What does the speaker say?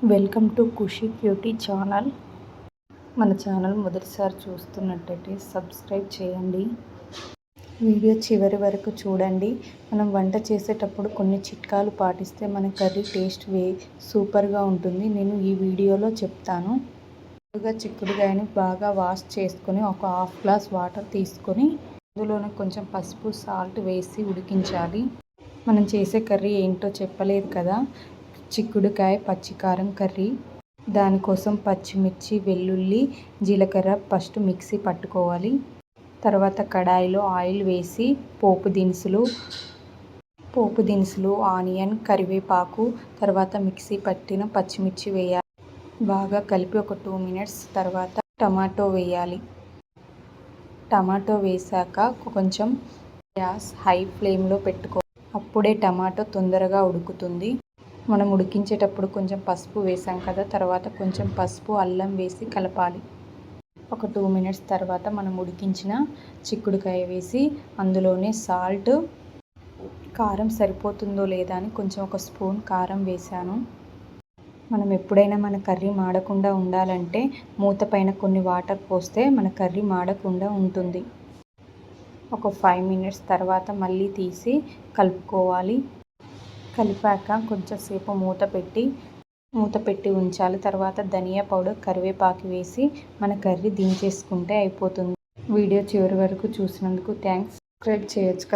Welcome to Khushi beauty channel. మన channel మొదటిసారి చూస్తున్నట్టయితే సబ్స్క్రైబ్ చేయండి. వీడియో చివరి వరకు చూడండి. మనం వంట చేసేటప్పుడు కొన్ని చిట్కాలు పాటిస్తే మన కర్రీ టేస్ట్ సూపర్గా ఉంటుంది. నేను ఈ వీడియోలో చెప్తాను. ముందుగా చిక్కుడుకాయని బాగా వాష్ చేసుకొని ఒక హాఫ్ గ్లాస్ వాటర్ తీసుకొని అందులోనే కొంచెం పసుపు సాల్ట్ వేసి ఉడికించాలి. మనం చేసే కర్రీ ఏంటో చెప్పలేదు కదా, చిక్కుడుకాయ పచ్చికారం కర్రీ. దానికోసం పచ్చిమిర్చి, వెల్లుల్లి, జీలకర్ర ఫస్ట్ మిక్సీ పట్టుకోవాలి. తర్వాత కడాయిలో ఆయిల్ వేసి పోపు దినుసులు, ఆనియన్, కరివేపాకు, తర్వాత మిక్సీ పట్టిన పచ్చిమిర్చి వేయాలి. బాగా కలిపి ఒక 2 మినిట్స్ తర్వాత టమాటో వేయాలి. టమాటో వేసాక కొంచెం గ్యాస్ హై ఫ్లేమ్లో పెట్టుకోవాలి. అప్పుడే టమాటో తొందరగా ఉడుకుతుంది. మనం ఉడికించేటప్పుడు కొంచెం పసుపు వేసాం కదా, తర్వాత కొంచెం పసుపు, అల్లం వేసి కలపాలి. ఒక 2 మినిట్స్ తర్వాత మనం ఉడికించిన చిక్కుడుకాయ వేసి అందులోనే సాల్ట్, కారం సరిపోతుందో లేదా అని కొంచెం ఒక స్పూన్ కారం వేసాను. మనం ఎప్పుడైనా మన కర్రీ మాడకుండా ఉండాలంటే మూత పైన కొన్ని వాటర్ పోస్తే మన కర్రీ మాడకుండా ఉంటుంది. ఒక 5 మినిట్స్ తర్వాత మళ్ళీ తీసి కలుపుకోవాలి. కలిపాక కొంచెంసేపు మూత పెట్టి ఉంచాలి. తర్వాత ధనియా పౌడర్, కరివేపాకు వేసి మన కర్రీ దించేసుకుంటే అయిపోతుంది. వీడియో చివరి వరకు చూసినందుకు థ్యాంక్స్. సబ్స్క్రైబ్ చేయొచ్చు కదా.